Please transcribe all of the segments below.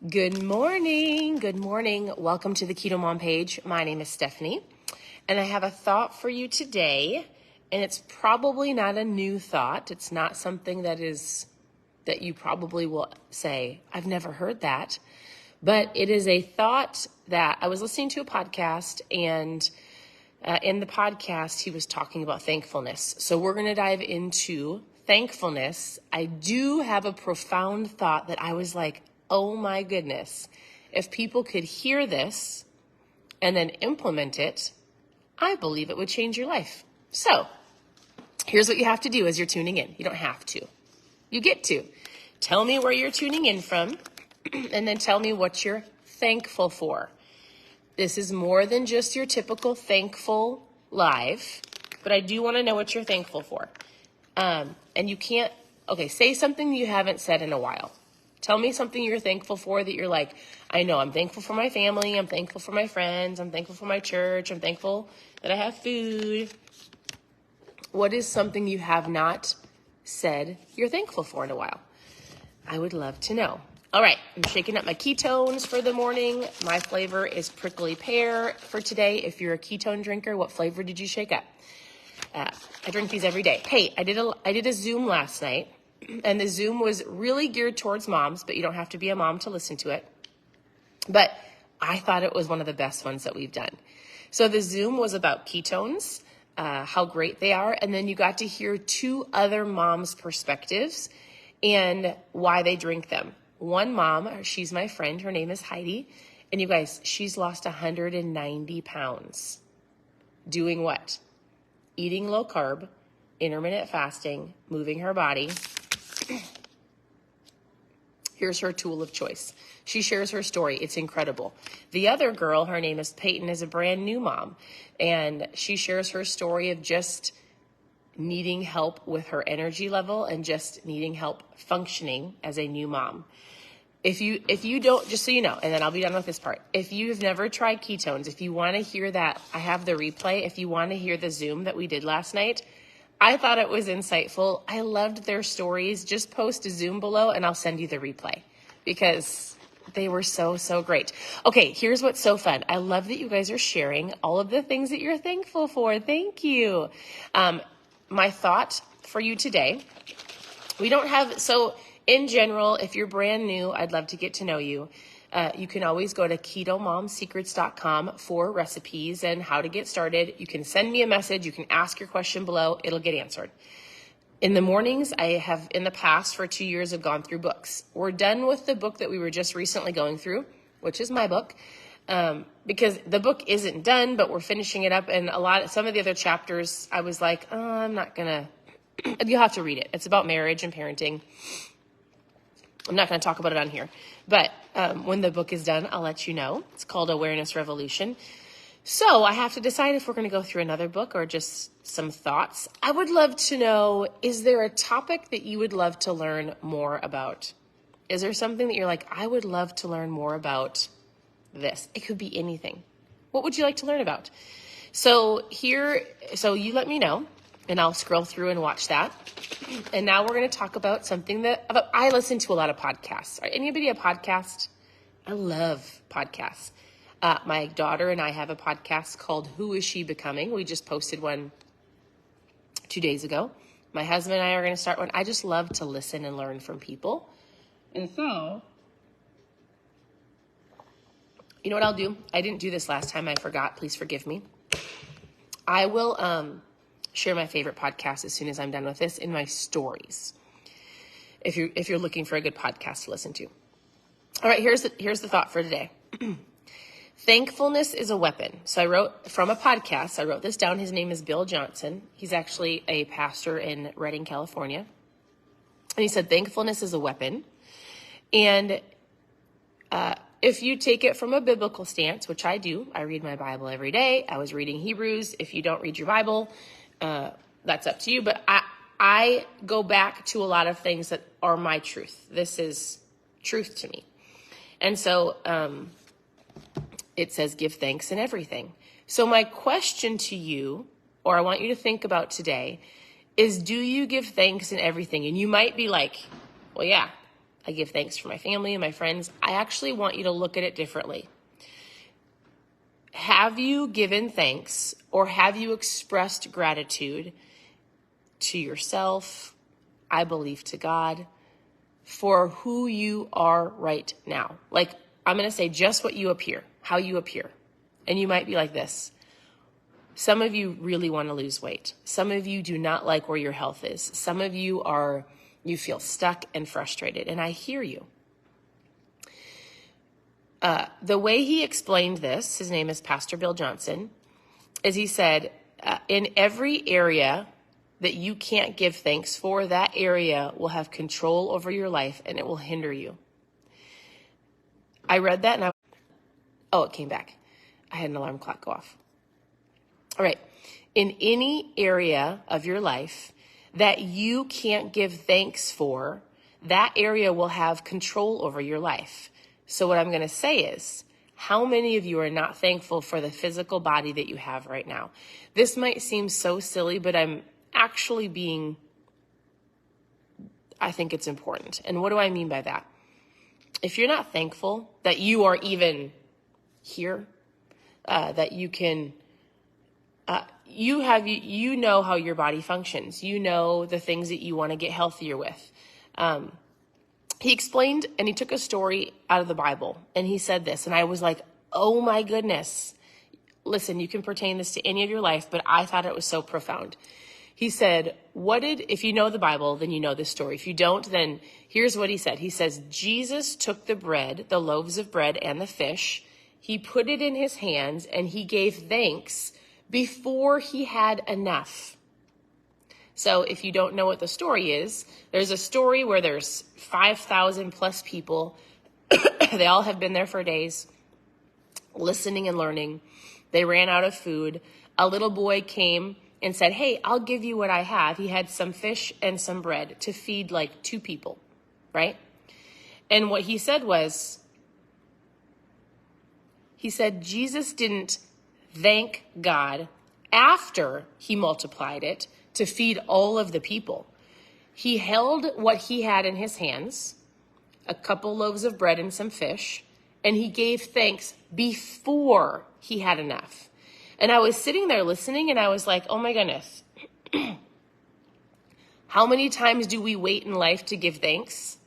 Good morning. Good morning. Welcome to the Keto Mom page. My name is Stephanie, and I have a thought for you today, and it's probably not a new thought. It's not something that you probably will say, I've never heard that, but it is a thought that I was listening to a podcast, and in the podcast, he was talking about thankfulness. So we're going to dive into thankfulness. I do have a profound thought that I was like, oh my goodness, if people could hear this and then implement it, I believe it would change your life. So here's what you have to do as you're tuning in. You don't have to. You get to. Tell me where you're tuning in from, and then tell me what you're thankful for. This is more than just your typical thankful live, but I do want to know what you're thankful for. And you can't, say something you haven't said in a while. Tell me something you're thankful for that you're like, I know I'm thankful for my family. I'm thankful for my friends. I'm thankful for my church. I'm thankful that I have food. What is something you have not said you're thankful for in a while? I would love to know. All right, I'm shaking up my ketones for the morning. My flavor is prickly pear for today. If you're a ketone drinker, what flavor did you shake up? I drink these every day. Hey, I did a Zoom last night, and the Zoom was really geared towards moms, but you don't have to be a mom to listen to it. But I thought it was one of the best ones that we've done. So the Zoom was about ketones, how great they are, and then you got to hear two other moms' perspectives and why they drink them. One mom, she's my friend, her name is Heidi, and you guys, she's lost 190 pounds. Doing what? Eating low carb, intermittent fasting, moving her body. Here's her tool of choice. She shares her story. It's incredible. The other girl, her name is Peyton, is a brand new mom, and she shares her story of just needing help with her energy level and just needing help functioning as a new mom. If you don't, just so you know, and then I'll be done with this part. If you've never tried ketones, if you want to hear that, I have the replay. If you want to hear the Zoom that we did last night, I thought it was insightful. I loved their stories. Just post a Zoom below and I'll send you the replay because they were so, so great. Okay, here's what's so fun. I love that you guys are sharing all of the things that you're thankful for. Thank you. My thought for you today, in general, if you're brand new, I'd love to get to know you. You can always go to KetoMomSecrets.com for recipes and how to get started. You can send me a message. You can ask your question below. It'll get answered. In the mornings, I have in the past for 2 years have gone through books. We're done with the book that we were just recently going through, which is my book, because the book isn't done, but we're finishing it up. And some of the other chapters, I was like, I'm not going to, you'll have to read it. It's about marriage and parenting. I'm not going to talk about it on here, but when the book is done, I'll let you know. It's called Awareness Revolution. So I have to decide if we're going to go through another book or just some thoughts. I would love to know, is there a topic that you would love to learn more about? Is there something that you're like, I would love to learn more about this? It could be anything. What would you like to learn about? So you let me know, and I'll scroll through and watch that. And now we're going to talk about something I listen to a lot of podcasts. Are anybody a podcast? I love podcasts. My daughter and I have a podcast called Who Is She Becoming? We just posted one 2 days ago. My husband and I are going to start one. I just love to listen and learn from people. And so, you know what I'll do? I didn't do this last time. I forgot. Please forgive me. I will share my favorite podcast as soon as I'm done with this in my stories. If you're looking for a good podcast to listen to. All right, here's the thought for today. Thankfulness is a weapon. So I wrote from a podcast. I wrote this down. His name is Bill Johnson. He's actually a pastor in Redding, California. And he said, thankfulness is a weapon. And if you take it from a biblical stance, which I do, I read my Bible every day. I was reading Hebrews. If you don't read your Bible, that's up to you. But I go back to a lot of things that are my truth. This is truth to me. And so it says, give thanks in everything. So my question to you, or I want you to think about today, is do you give thanks in everything? And you might be like, well, yeah, I give thanks for my family and my friends. I actually want you to look at it differently. Have you given thanks or have you expressed gratitude to yourself, I believe to God, for who you are right now? Like, I'm going to say just what you appear, how you appear. And you might be like this. Some of you really want to lose weight. Some of you do not like where your health is. Some of you feel stuck and frustrated. And I hear you. The way he explained this, his name is Pastor Bill Johnson, is he said, in every area that you can't give thanks for, that area will have control over your life and it will hinder you. I read that and it came back. I had an alarm clock go off. All right. In any area of your life that you can't give thanks for, that area will have control over your life. So what I'm going to say is, how many of you are not thankful for the physical body that you have right now? This might seem so silly, but I'm actually I think it's important. And what do I mean by that? If you're not thankful that you are even here, that you can, you know how your body functions. You know the things that you want to get healthier with. He explained, and he took a story out of the Bible, and he said this, and I was like, oh my goodness. Listen, you can pertain this to any of your life, but I thought it was so profound. He said, if you know the Bible, then you know this story. If you don't, then here's what he said. He says, Jesus took the bread, the loaves of bread and the fish. He put it in his hands and he gave thanks before he had enough. So if you don't know what the story is, there's a story where there's 5,000 plus people. They all have been there for days, listening and learning. They ran out of food. A little boy came and said, hey, I'll give you what I have. He had some fish and some bread to feed like 2 people, right? And what he said was, Jesus didn't thank God after he multiplied it to feed all of the people. He held what he had in his hands, a couple loaves of bread and some fish, and he gave thanks before he had enough. And I was sitting there listening and I was like, oh my goodness. How many times do we wait in life to give thanks?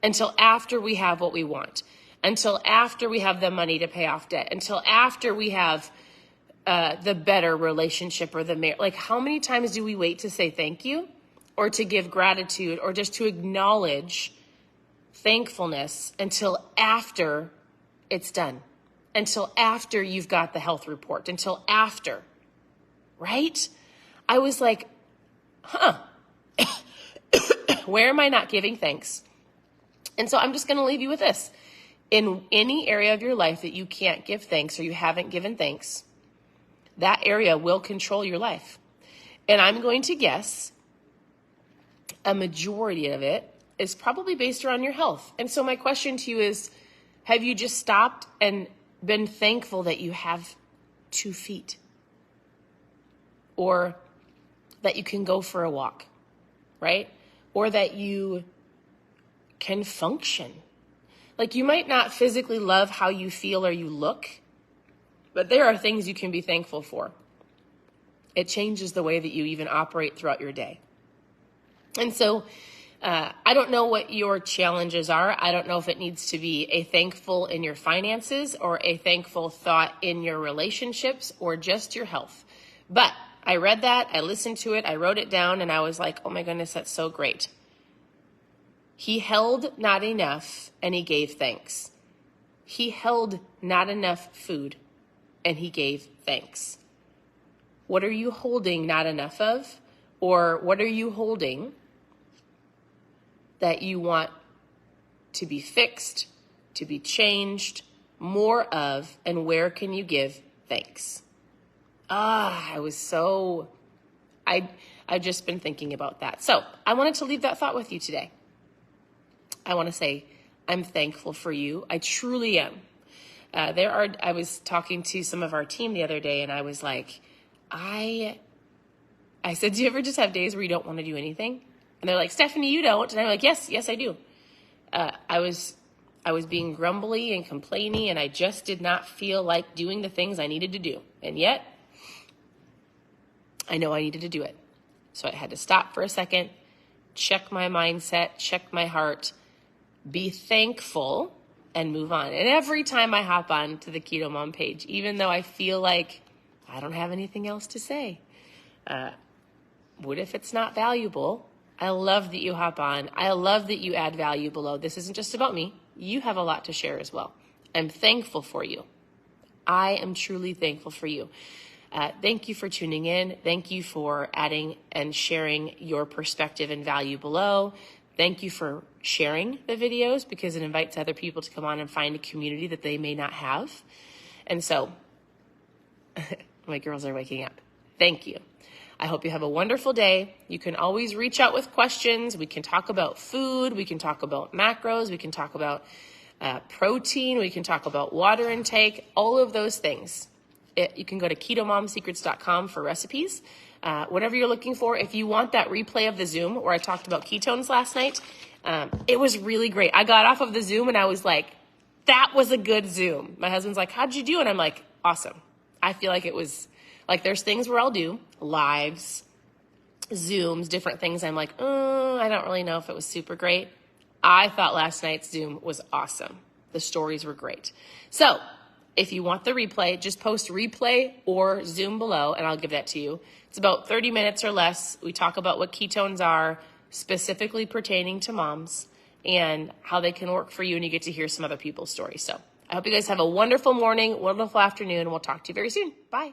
Until after we have what we want. Until after we have the money to pay off debt. Until after we have the better relationship or the marriage. Like, how many times do we wait to say thank you or to give gratitude or just to acknowledge thankfulness until after it's done? Until after you've got the health report, until after, right? I was like, where am I not giving thanks? And so I'm just going to leave you with this. In any area of your life that you can't give thanks or you haven't given thanks, that area will control your life. And I'm going to guess a majority of it is probably based around your health. And so my question to you is, have you just stopped and been thankful that you have 2 feet? Or that you can go for a walk, right? Or that you can function. Like, you might not physically love how you feel or you look, but there are things you can be thankful for. It changes the way that you even operate throughout your day. And so I don't know what your challenges are. I don't know if it needs to be a thankful in your finances or a thankful thought in your relationships or just your health. But I read that, I listened to it, I wrote it down, and I was like, oh my goodness, that's so great. He held not enough and he gave thanks. He held not enough food and he gave thanks. What are you holding not enough of? Or what are you holding that you want to be fixed, to be changed, more of, and where can you give thanks? I've just been thinking about that. So I wanted to leave that thought with you today. I want to say, I'm thankful for you. I truly am. I was talking to some of our team the other day and I was like, I said, do you ever just have days where you don't want to do anything? And they're like, Stephanie, you don't. And I'm like, yes, I do. I was being grumbly and complaining, and I just did not feel like doing the things I needed to do. And yet, I know I needed to do it. So I had to stop for a second, check my mindset, check my heart, be thankful, and move on. And every time I hop on to the Keto Mom page, even though I feel like I don't have anything else to say, what if it's not valuable? I love that you hop on. I love that you add value below. This isn't just about me. You have a lot to share as well. I'm thankful for you. I am truly thankful for you. Thank you for tuning in. Thank you for adding and sharing your perspective and value below. Thank you for sharing the videos because it invites other people to come on and find a community that they may not have. And so, my girls are waking up. Thank you. I hope you have a wonderful day. You can always reach out with questions. We can talk about food. We can talk about macros. We can talk about protein. We can talk about water intake, all of those things. You can go to ketomomsecrets.com for recipes. Whatever you're looking for, if you want that replay of the Zoom where I talked about ketones last night, it was really great. I got off of the Zoom and I was like, that was a good Zoom. My husband's like, how'd you do? And I'm like, awesome. I feel like it was like, there's things where I'll do lives, Zooms, different things. I'm like, I don't really know if it was super great. I thought last night's Zoom was awesome. The stories were great. So if you want the replay, just post replay or Zoom below and I'll give that to you. It's about 30 minutes or less. We talk about what ketones are, specifically pertaining to moms, and how they can work for you, and you get to hear some other people's stories. So I hope you guys have a wonderful morning, wonderful afternoon, and we'll talk to you very soon. Bye.